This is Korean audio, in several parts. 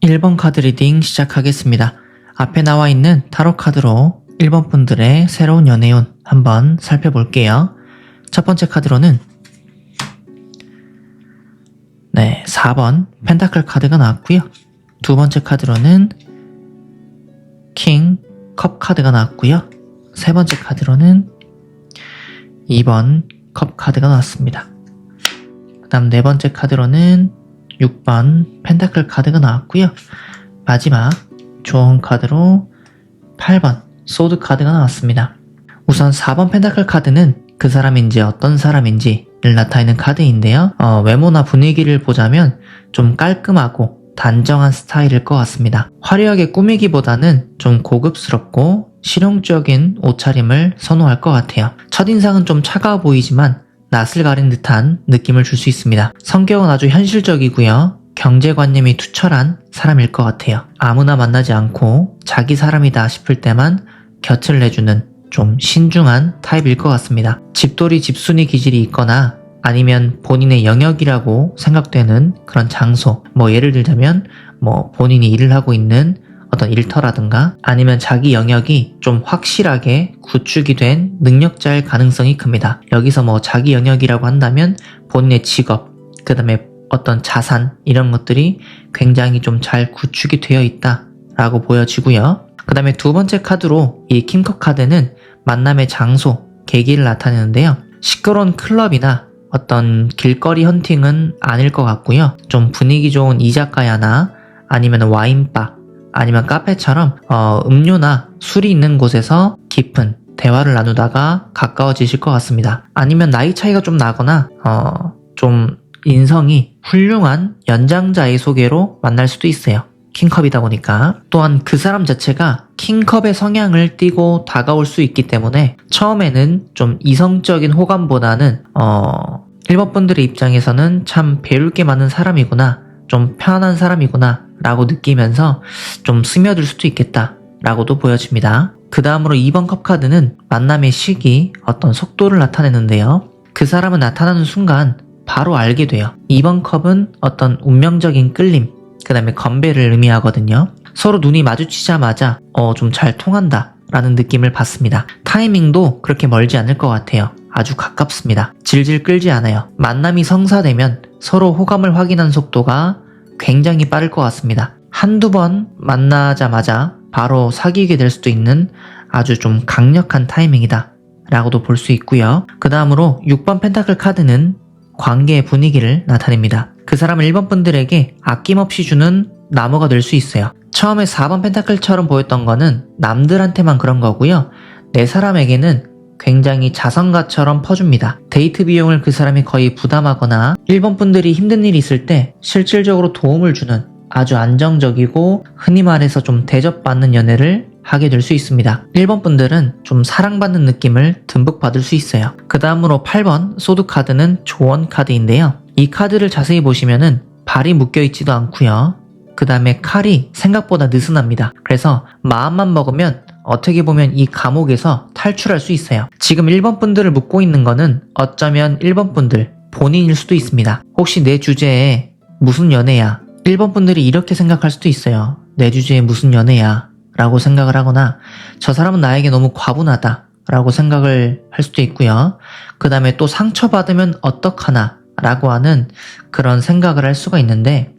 1번 카드 리딩 시작하겠습니다. 앞에 나와 있는 타로 카드로 1번 분들의 새로운 연애운 한번 살펴볼게요. 첫 번째 카드로는 4번 펜타클 카드가 나왔고요. 두 번째 카드로는 킹 컵 카드가 나왔고요. 세 번째 카드로는 2번 컵 카드가 나왔습니다. 그 다음 네 번째 카드로는 6번 펜타클 카드가 나왔고요. 마지막 조언 카드로 8번 소드 카드가 나왔습니다. 우선 4번 펜타클 카드는 그 사람인지 어떤 사람인지를 나타내는 카드인데요. 외모나 분위기를 보자면 좀 깔끔하고 단정한 스타일일 것 같습니다. 화려하게 꾸미기보다는 좀 고급스럽고 실용적인 옷차림을 선호할 것 같아요. 첫인상은 좀 차가워 보이지만 낯을 가린 듯한 느낌을 줄 수 있습니다. 성격은 아주 현실적이고요. 경제관념이 투철한 사람일 것 같아요. 아무나 만나지 않고 자기 사람이다 싶을 때만 곁을 내주는 좀 신중한 타입일 것 같습니다. 집돌이 집순이 기질이 있거나 아니면 본인의 영역이라고 생각되는 그런 장소, 예를 들자면 본인이 일을 하고 있는 어떤 일터라든가 아니면 자기 영역이 좀 확실하게 구축이 된 능력자일 가능성이 큽니다. 여기서 자기 영역이라고 한다면 본인의 직업, 그 다음에 어떤 자산 이런 것들이 굉장히 좀 잘 구축이 되어 있다라고 보여지고요. 그 다음에 두 번째 카드로 이 킹컵 카드는 만남의 장소, 계기를 나타내는데요. 시끄러운 클럽이나 어떤 길거리 헌팅은 아닐 것 같고요. 좀 분위기 좋은 이자카야나 아니면 와인바 아니면 카페처럼 음료나 술이 있는 곳에서 깊은 대화를 나누다가 가까워지실 것 같습니다. 아니면 나이 차이가 좀 나거나 좀 인성이 훌륭한 연장자의 소개로 만날 수도 있어요. 킹컵이다 보니까. 또한 그 사람 자체가 킹컵의 성향을 띠고 다가올 수 있기 때문에 처음에는 좀 이성적인 호감보다는 1번 분들의 입장에서는 참 배울 게 많은 사람이구나, 좀 편한 사람이구나 라고 느끼면서 좀 스며들 수도 있겠다 라고도 보여집니다. 그 다음으로 2번 컵 카드는 만남의 시기, 어떤 속도를 나타내는데요. 그 사람은 나타나는 순간 바로 알게 돼요. 2번 컵은 어떤 운명적인 끌림, 그 다음에 건배를 의미하거든요. 서로 눈이 마주치자마자 좀 잘 통한다 라는 느낌을 받습니다. 타이밍도 그렇게 멀지 않을 것 같아요. 아주 가깝습니다. 질질 끌지 않아요. 만남이 성사되면 서로 호감을 확인한 속도가 굉장히 빠를 것 같습니다. 한두 번 만나자마자 바로 사귀게 될 수도 있는 아주 좀 강력한 타이밍이다 라고도 볼 수 있고요. 그 다음으로 6번 펜타클 카드는 관계의 분위기를 나타냅니다. 그 사람은 1번 분들에게 아낌없이 주는 나무가 될 수 있어요. 처음에 4번 펜타클처럼 보였던 거는 남들한테만 그런 거고요. 내 사람에게는 굉장히 자선가처럼 퍼줍니다. 데이트 비용을 그 사람이 거의 부담하거나 1번 분들이 힘든 일이 있을 때 실질적으로 도움을 주는 아주 안정적이고 흔히 말해서 좀 대접받는 연애를 하게 될 수 있습니다. 1번 분들은 좀 사랑받는 느낌을 듬뿍 받을 수 있어요. 그 다음으로 8번 소드 카드는 조언 카드인데요. 이 카드를 자세히 보시면은 발이 묶여있지도 않고요. 그 다음에 칼이 생각보다 느슨합니다. 그래서 마음만 먹으면 어떻게 보면 이 감옥에서 탈출할 수 있어요. 지금 1번 분들을 묶고 있는 거는 어쩌면 1번 분들 본인일 수도 있습니다. 혹시 내 주제에 무슨 연애야? 1번 분들이 이렇게 생각할 수도 있어요. 내 주제에 무슨 연애야? 라고 생각을 하거나 저 사람은 나에게 너무 과분하다 라고 생각을 할 수도 있고요. 그 다음에 또 상처받으면 어떡하나 라고 하는 그런 생각을 할 수가 있는데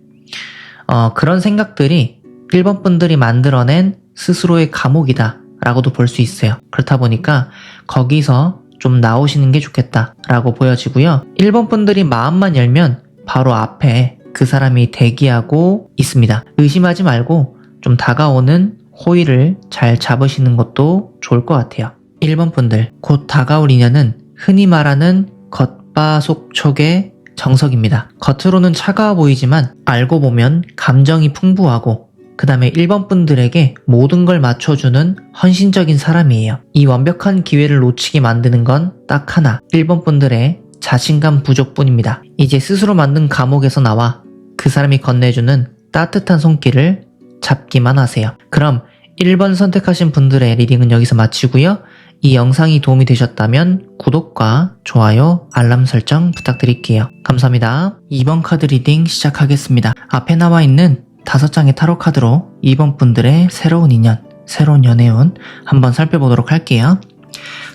그런 생각들이 1번 분들이 만들어낸 스스로의 감옥이다 라고도 볼 수 있어요. 그렇다 보니까 거기서 좀 나오시는 게 좋겠다 라고 보여지고요. 1번 분들이 마음만 열면 바로 앞에 그 사람이 대기하고 있습니다. 의심하지 말고 좀 다가오는 호의를 잘 잡으시는 것도 좋을 것 같아요. 1번 분들, 곧 다가올 인연은 흔히 말하는 겉바속촉의 정석입니다. 겉으로는 차가워 보이지만 알고 보면 감정이 풍부하고 그 다음에 1번 분들에게 모든 걸 맞춰주는 헌신적인 사람이에요. 이 완벽한 기회를 놓치게 만드는 건 딱 하나, 1번 분들의 자신감 부족뿐입니다. 이제 스스로 만든 감옥에서 나와 그 사람이 건네주는 따뜻한 손길을 잡기만 하세요. 그럼 1번 선택하신 분들의 리딩은 여기서 마치고요. 이 영상이 도움이 되셨다면 구독과 좋아요, 알람 설정 부탁드릴게요. 감사합니다. 2번 카드 리딩 시작하겠습니다. 앞에 나와 있는 5장의 타로 카드로 2번 분들의 새로운 인연, 새로운 연애운 한번 살펴보도록 할게요.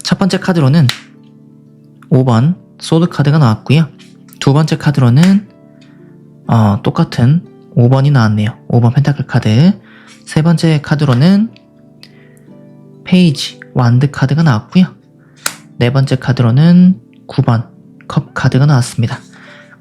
첫 번째 카드로는 5번 소드 카드가 나왔고요. 두 번째 카드로는 똑같은 5번이 나왔네요. 5번 펜타클 카드. 세 번째 카드로는 페이지 완드 카드가 나왔고요. 네 번째 카드로는 9번 컵 카드가 나왔습니다.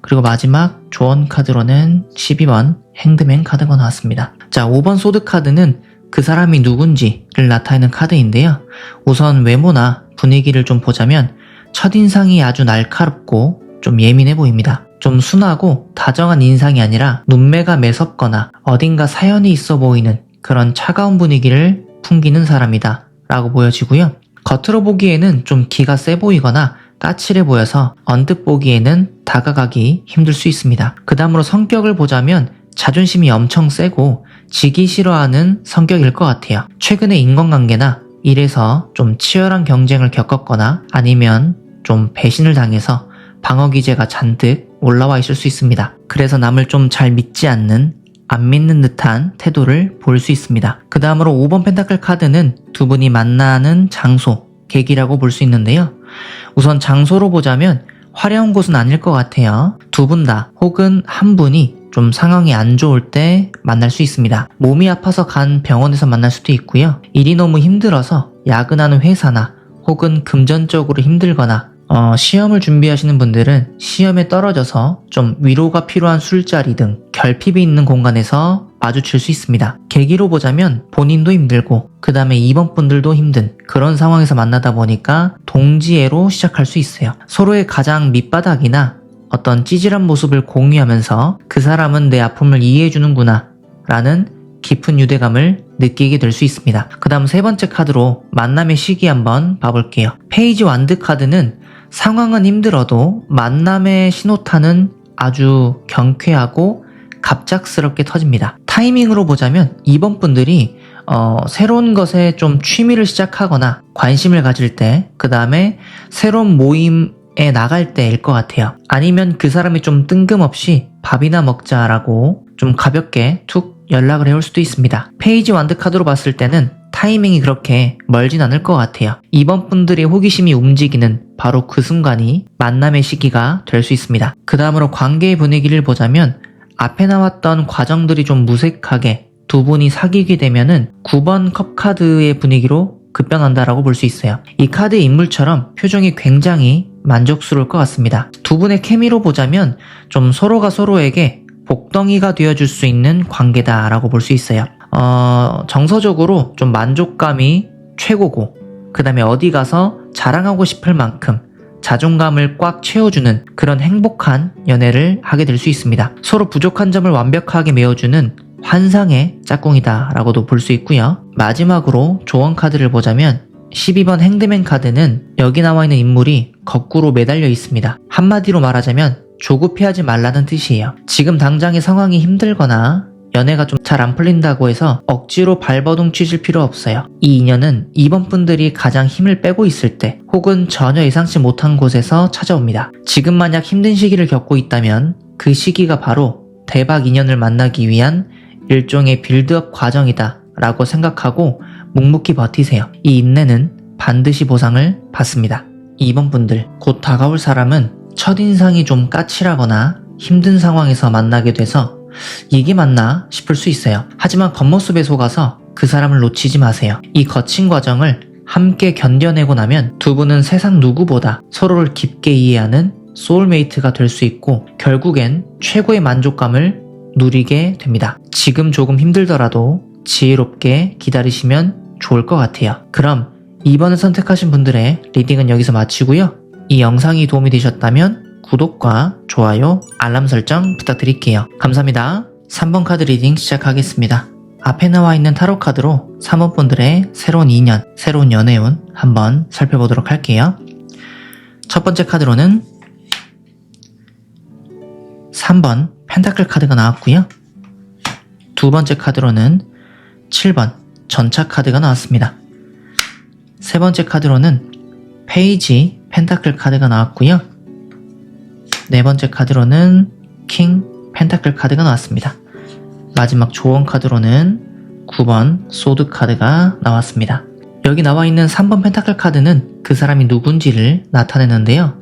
그리고 마지막 조언 카드로는 12번 행드맨 카드가 나왔습니다. 자, 5번 소드 카드는 그 사람이 누군지를 나타내는 카드인데요. 우선 외모나 분위기를 좀 보자면 첫인상이 아주 날카롭고 좀 예민해 보입니다. 좀 순하고 다정한 인상이 아니라 눈매가 매섭거나 어딘가 사연이 있어 보이는 그런 차가운 분위기를 풍기는 사람이다 라고 보여지고요. 겉으로 보기에는 좀 기가 세 보이거나 까칠해 보여서 언뜻 보기에는 다가가기 힘들 수 있습니다. 그 다음으로 성격을 보자면 자존심이 엄청 세고 지기 싫어하는 성격일 것 같아요. 최근에 인간관계나 일에서 좀 치열한 경쟁을 겪었거나 아니면 좀 배신을 당해서 방어 기제가 잔뜩 올라와 있을 수 있습니다. 그래서 남을 좀 잘 믿지 않는, 안 믿는 듯한 태도를 보일 수 있습니다. 그 다음으로 5번 펜타클 카드는 두 분이 만나는 장소, 계기라고 볼 수 있는데요. 우선 장소로 보자면 화려한 곳은 아닐 것 같아요. 두 분 다 혹은 한 분이 좀 상황이 안 좋을 때 만날 수 있습니다. 몸이 아파서 간 병원에서 만날 수도 있고요. 일이 너무 힘들어서 야근하는 회사나 혹은 금전적으로 힘들거나 시험을 준비하시는 분들은 시험에 떨어져서 좀 위로가 필요한 술자리 등 결핍이 있는 공간에서 마주칠 수 있습니다. 계기로 보자면 본인도 힘들고 그 다음에 2번 분들도 힘든 그런 상황에서 만나다 보니까 동지애로 시작할 수 있어요. 서로의 가장 밑바닥이나 어떤 찌질한 모습을 공유하면서 그 사람은 내 아픔을 이해해주는구나 라는 깊은 유대감을 느끼게 될 수 있습니다. 그 다음 세 번째 카드로 만남의 시기 한번 봐볼게요. 페이지 완드 카드는 상황은 힘들어도 만남의 신호탄은 아주 경쾌하고 갑작스럽게 터집니다. 타이밍으로 보자면 2번 분들이 새로운 것에 좀 취미를 시작하거나 관심을 가질 때, 그 다음에 새로운 모임에 나갈 때일 것 같아요. 아니면 그 사람이 좀 뜬금없이 밥이나 먹자라고 좀 가볍게 툭 연락을 해올 수도 있습니다. 페이지 완드 카드로 봤을 때는 타이밍이 그렇게 멀진 않을 것 같아요. 2번 분들의 호기심이 움직이는 바로 그 순간이 만남의 시기가 될 수 있습니다. 그 다음으로 관계의 분위기를 보자면 앞에 나왔던 과정들이 좀 무색하게 두 분이 사귀게 되면은 9번 컵 카드의 분위기로 급변한다라고 볼 수 있어요. 이 카드의 인물처럼 표정이 굉장히 만족스러울 것 같습니다. 두 분의 케미로 보자면 좀 서로가 서로에게 복덩이가 되어줄 수 있는 관계다라고 볼 수 있어요. 정서적으로 좀 만족감이 최고고 그 다음에 어디 가서 자랑하고 싶을 만큼 자존감을 꽉 채워주는 그런 행복한 연애를 하게 될 수 있습니다. 서로 부족한 점을 완벽하게 메워주는 환상의 짝꿍이다 라고도 볼 수 있고요. 마지막으로 조언 카드를 보자면 12번 행드맨 카드는 여기 나와 있는 인물이 거꾸로 매달려 있습니다. 한마디로 말하자면 조급해하지 말라는 뜻이에요. 지금 당장의 상황이 힘들거나 연애가 좀 잘 안 풀린다고 해서 억지로 발버둥 치실 필요 없어요. 이 인연은 2번 분들이 가장 힘을 빼고 있을 때 혹은 전혀 예상치 못한 곳에서 찾아옵니다. 지금 만약 힘든 시기를 겪고 있다면 그 시기가 바로 대박 인연을 만나기 위한 일종의 빌드업 과정이다 라고 생각하고 묵묵히 버티세요. 이 인내는 반드시 보상을 받습니다. 2번 분들, 곧 다가올 사람은 첫인상이 좀 까칠하거나 힘든 상황에서 만나게 돼서 이게 맞나 싶을 수 있어요. 하지만 겉모습에 속아서 그 사람을 놓치지 마세요. 이 거친 과정을 함께 견뎌내고 나면 두 분은 세상 누구보다 서로를 깊게 이해하는 소울메이트가 될 수 있고 결국엔 최고의 만족감을 누리게 됩니다. 지금 조금 힘들더라도 지혜롭게 기다리시면 좋을 것 같아요. 그럼 2번을 선택하신 분들의 리딩은 여기서 마치고요. 이 영상이 도움이 되셨다면 구독과 좋아요, 알람 설정 부탁드릴게요. 감사합니다. 3번 카드 리딩 시작하겠습니다. 앞에 나와 있는 타로 카드로 3번 분들의 새로운 인연, 새로운 연애운 한번 살펴보도록 할게요. 첫 번째 카드로는 3번 펜타클 카드가 나왔고요. 두 번째 카드로는 7번 전차 카드가 나왔습니다. 세 번째 카드로는 페이지 펜타클 카드가 나왔고요. 네 번째 카드로는 킹 펜타클 카드가 나왔습니다. 마지막 조언 카드로는 9번 소드 카드가 나왔습니다. 여기 나와 있는 3번 펜타클 카드는 그 사람이 누군지를 나타내는데요.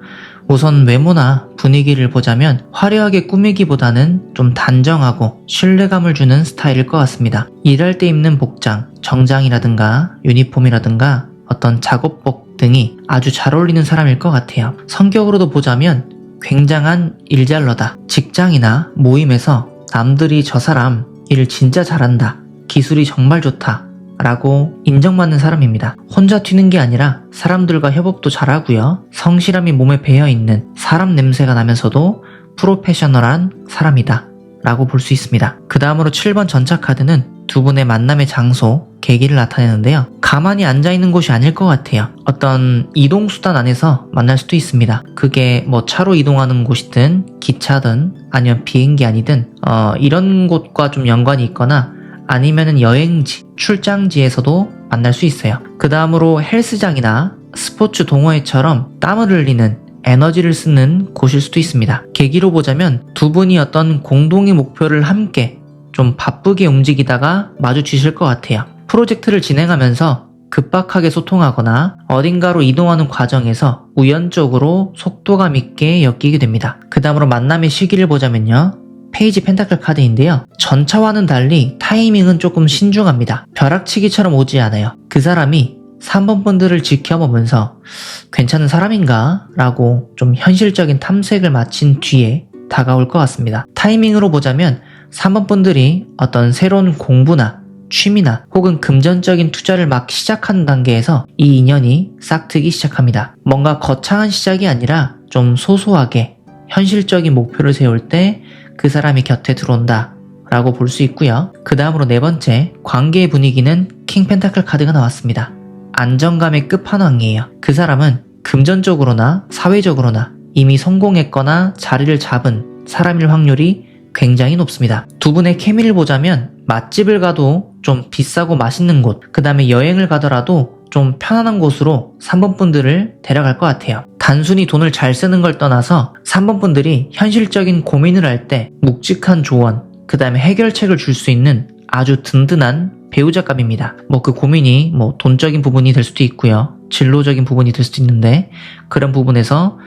우선 외모나 분위기를 보자면 화려하게 꾸미기보다는 좀 단정하고 신뢰감을 주는 스타일일 것 같습니다. 일할 때 입는 복장, 정장이라든가 유니폼이라든가 어떤 작업복 등이 아주 잘 어울리는 사람일 것 같아요. 성격으로도 보자면 굉장한 일잘러다. 직장이나 모임에서 남들이 저 사람 일 진짜 잘한다. 기술이 정말 좋다. 라고 인정받는 사람입니다. 혼자 튀는 게 아니라 사람들과 협업도 잘하고요. 성실함이 몸에 배어있는 사람 냄새가 나면서도 프로페셔널한 사람이다 라고 볼 수 있습니다. 그 다음으로 7번 전차 카드는 두 분의 만남의 장소, 계기를 나타내는데요. 가만히 앉아있는 곳이 아닐 것 같아요. 어떤 이동수단 안에서 만날 수도 있습니다. 그게 뭐 차로 이동하는 곳이든 기차든 아니면 비행기 아니든 이런 곳과 좀 연관이 있거나 아니면은 여행지, 출장지에서도 만날 수 있어요. 그 다음으로 헬스장이나 스포츠 동호회처럼 땀을 흘리는 에너지를 쓰는 곳일 수도 있습니다. 계기로 보자면 두 분이 어떤 공동의 목표를 함께 좀 바쁘게 움직이다가 마주치실 것 같아요. 프로젝트를 진행하면서 급박하게 소통하거나 어딘가로 이동하는 과정에서 우연적으로 속도감 있게 엮이게 됩니다. 그 다음으로 만남의 시기를 보자면요. 페이지 펜타클 카드인데요. 전차와는 달리 타이밍은 조금 신중합니다. 벼락치기처럼 오지 않아요. 그 사람이 3번 분들을 지켜보면서 괜찮은 사람인가? 라고 좀 현실적인 탐색을 마친 뒤에 다가올 것 같습니다. 타이밍으로 보자면 3번 분들이 어떤 새로운 공부나 취미나 혹은 금전적인 투자를 막 시작하는 단계에서 이 인연이 싹트기 시작합니다. 뭔가 거창한 시작이 아니라 좀 소소하게 현실적인 목표를 세울 때 그 사람이 곁에 들어온다 라고 볼 수 있고요. 그 다음으로 네 번째, 관계의 분위기는 킹 펜타클 카드가 나왔습니다. 안정감의 끝판왕이에요. 그 사람은 금전적으로나 사회적으로나 이미 성공했거나 자리를 잡은 사람일 확률이 굉장히 높습니다. 두 분의 케미를 보자면 맛집을 가도 좀 비싸고 맛있는 곳, 그 다음에 여행을 가더라도 좀 편안한 곳으로 3번 분들을 데려갈 것 같아요. 단순히 돈을 잘 쓰는 걸 떠나서 3번 분들이 현실적인 고민을 할 때 묵직한 조언, 그 다음에 해결책을 줄 수 있는 아주 든든한 배우자감입니다. 그 고민이 돈적인 부분이 될 수도 있고요. 진로적인 부분이 될 수도 있는데 그런 부분에서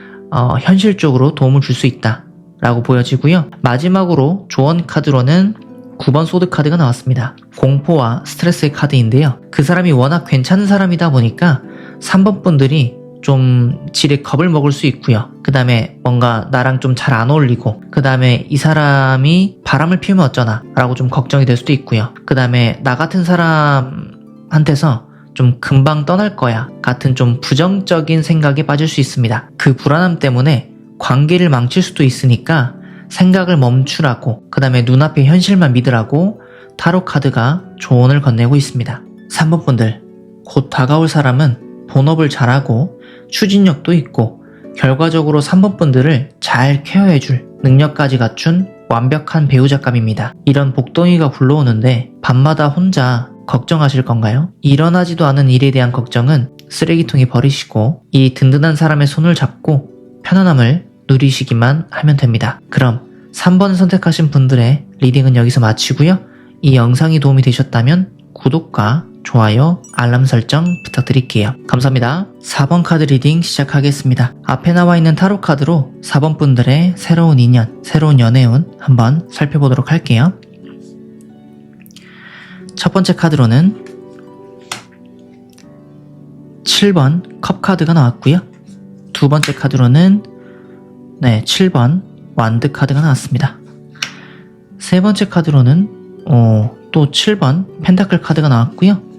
현실적으로 도움을 줄 수 있다 라고 보여지고요. 마지막으로 조언 카드로는 9번 소드 카드가 나왔습니다. 공포와 스트레스의 카드인데요. 그 사람이 워낙 괜찮은 사람이다 보니까 3번 분들이 좀 질에 겁을 먹을 수 있고요. 그 다음에 뭔가 나랑 좀 잘 안 어울리고, 그 다음에 이 사람이 바람을 피우면 어쩌나 라고 좀 걱정이 될 수도 있고요. 그 다음에 나 같은 사람한테서 좀 금방 떠날 거야 같은 좀 부정적인 생각에 빠질 수 있습니다. 그 불안함 때문에 관계를 망칠 수도 있으니까 생각을 멈추라고, 그 다음에 눈앞의 현실만 믿으라고 타로 카드가 조언을 건네고 있습니다. 3번 분들, 곧 다가올 사람은 본업을 잘하고 추진력도 있고 결과적으로 3번 분들을 잘 케어해줄 능력까지 갖춘 완벽한 배우자감입니다. 이런 복덩이가 굴러오는데 밤마다 혼자 걱정하실 건가요? 일어나지도 않은 일에 대한 걱정은 쓰레기통에 버리시고 이 든든한 사람의 손을 잡고 편안함을 누리시기만 하면 됩니다. 그럼 3번 선택하신 분들의 리딩은 여기서 마치고요. 이 영상이 도움이 되셨다면 구독과 좋아요, 알람 설정 부탁드릴게요. 감사합니다. 4번 카드 리딩 시작하겠습니다. 앞에 나와 있는 타로 카드로 4번 분들의 새로운 인연, 새로운 연애운 한번 살펴보도록 할게요. 첫 번째 카드로는 7번 컵 카드가 나왔고요. 두 번째 카드로는 7번 완드 카드가 나왔습니다. 세 번째 카드로는 또 7번 펜타클 카드가 나왔고요.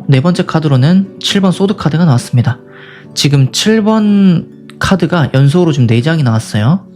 네 번째 카드로는 7번 소드 카드가 나왔습니다. 지금 7번 카드가 연속으로 지금 4장이 나왔어요.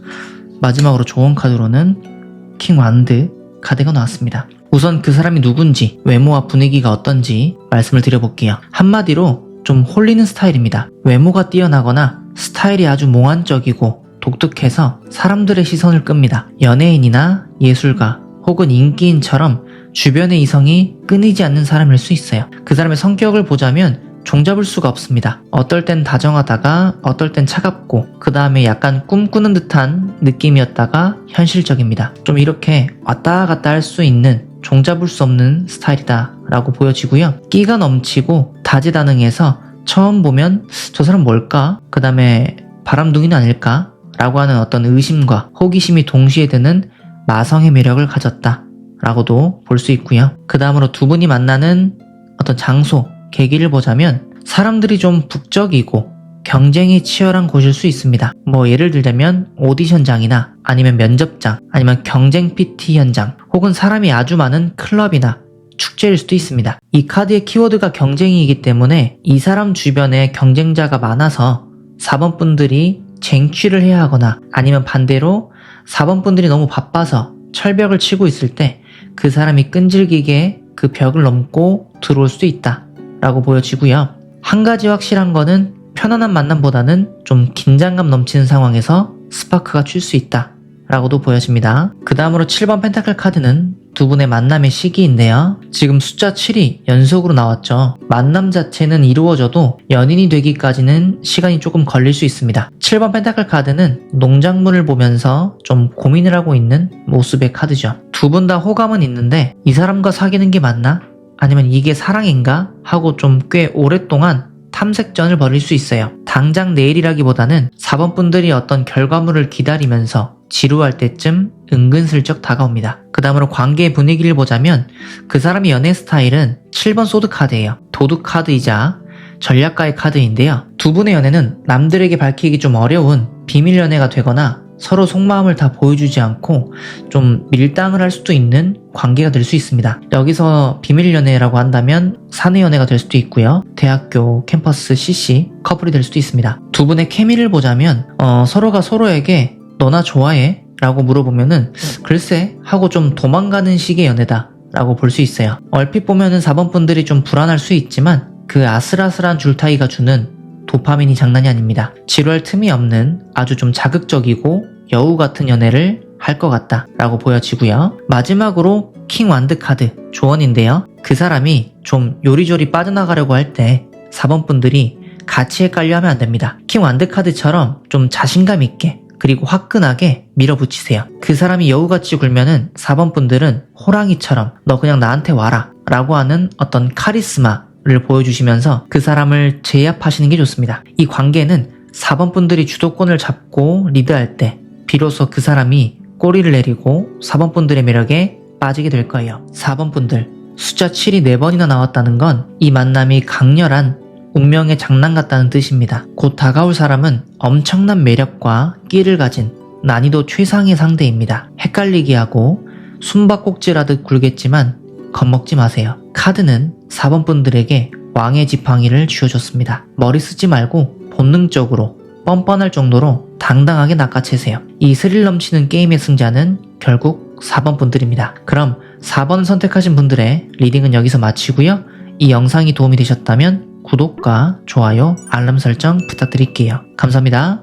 마지막으로 조언 카드로는 킹 완드 카드가 나왔습니다. 우선 그 사람이 누군지, 외모와 분위기가 어떤지 말씀을 드려볼게요. 한마디로 좀 홀리는 스타일입니다. 외모가 뛰어나거나 스타일이 아주 몽환적이고 독특해서 사람들의 시선을 끕니다. 연예인이나 예술가 혹은 인기인처럼 주변의 이성이 끊이지 않는 사람일 수 있어요. 그 사람의 성격을 보자면 종잡을 수가 없습니다. 어떨 땐 다정하다가 어떨 땐 차갑고 그 다음에 약간 꿈꾸는 듯한 느낌이었다가 현실적입니다. 좀 이렇게 왔다 갔다 할 수 있는 종잡을 수 없는 스타일이다 라고 보여지고요. 끼가 넘치고 다재다능해서 처음 보면 저 사람 뭘까? 그 다음에 바람둥이는 아닐까? 라고 하는 어떤 의심과 호기심이 동시에 드는 마성의 매력을 가졌다 라고도 볼 수 있고요. 그 다음으로 두 분이 만나는 어떤 장소, 계기를 보자면 사람들이 좀 북적이고 경쟁이 치열한 곳일 수 있습니다. 뭐 예를 들자면 오디션장이나 아니면 면접장, 아니면 경쟁 PT 현장, 혹은 사람이 아주 많은 클럽이나 축제일 수도 있습니다. 이 카드의 키워드가 경쟁이기 때문에 이 사람 주변에 경쟁자가 많아서 4번 분들이 쟁취를 해야 하거나 아니면 반대로 4번 분들이 너무 바빠서 철벽을 치고 있을 때 그 사람이 끈질기게 그 벽을 넘고 들어올 수도 있다 라고 보여지고요. 한 가지 확실한 거는 편안한 만남보다는 좀 긴장감 넘치는 상황에서 스파크가 칠 수 있다 라고도 보여집니다. 그 다음으로 7번 펜타클 카드는 두 분의 만남의 시기인데요. 지금 숫자 7이 연속으로 나왔죠. 만남 자체는 이루어져도 연인이 되기까지는 시간이 조금 걸릴 수 있습니다. 7번 펜타클 카드는 농작물을 보면서 좀 고민을 하고 있는 모습의 카드죠. 두 분 다 호감은 있는데 이 사람과 사귀는 게 맞나? 아니면 이게 사랑인가? 하고 좀 꽤 오랫동안 탐색전을 벌일 수 있어요. 당장 내일이라기보다는 4번 분들이 어떤 결과물을 기다리면서 지루할 때쯤 은근슬쩍 다가옵니다. 그 다음으로 관계의 분위기를 보자면 그 사람의 연애 스타일은 7번 소드 카드예요. 도둑 카드이자 전략가의 카드인데요. 두 분의 연애는 남들에게 밝히기 좀 어려운 비밀 연애가 되거나 서로 속마음을 다 보여주지 않고 좀 밀당을 할 수도 있는 관계가 될 수 있습니다. 여기서 비밀 연애라고 한다면 사내 연애가 될 수도 있고요. 대학교, 캠퍼스, CC, 커플이 될 수도 있습니다. 두 분의 케미를 보자면 서로가 서로에게 너나 좋아해? 라고 물어보면은 글쎄 하고 좀 도망가는 식의 연애다 라고 볼 수 있어요. 얼핏 보면은 4번 분들이 좀 불안할 수 있지만 그 아슬아슬한 줄타기가 주는 도파민이 장난이 아닙니다. 지루할 틈이 없는 아주 좀 자극적이고 여우 같은 연애를 할 것 같다 라고 보여지고요. 마지막으로 킹 완드 카드 조언인데요. 그 사람이 좀 요리조리 빠져나가려고 할 때 4번 분들이 같이 헷갈려 하면 안 됩니다. 킹 완드 카드처럼 좀 자신감 있게 그리고 화끈하게 밀어붙이세요. 그 사람이 여우같이 굴면은 4번 분들은 호랑이처럼 너 그냥 나한테 와라 라고 하는 어떤 카리스마를 보여주시면서 그 사람을 제압하시는 게 좋습니다. 이 관계는 4번 분들이 주도권을 잡고 리드할 때 비로소 그 사람이 꼬리를 내리고 4번 분들의 매력에 빠지게 될 거예요. 4번 분들 숫자 7이 4번이나 나왔다는 건 이 만남이 강렬한 운명의 장난 같다는 뜻입니다. 곧 다가올 사람은 엄청난 매력과 끼를 가진 난이도 최상의 상대입니다. 헷갈리게 하고 숨바꼭질하듯 굴겠지만 겁먹지 마세요. 카드는 4번 분들에게 왕의 지팡이를 쥐어줬습니다. 머리 쓰지 말고 본능적으로 뻔뻔할 정도로 당당하게 낚아채세요. 이 스릴 넘치는 게임의 승자는 결국 4번 분들입니다. 그럼 4번 선택하신 분들의 리딩은 여기서 마치고요. 이 영상이 도움이 되셨다면 구독과 좋아요, 알람 설정 부탁드릴게요. 감사합니다.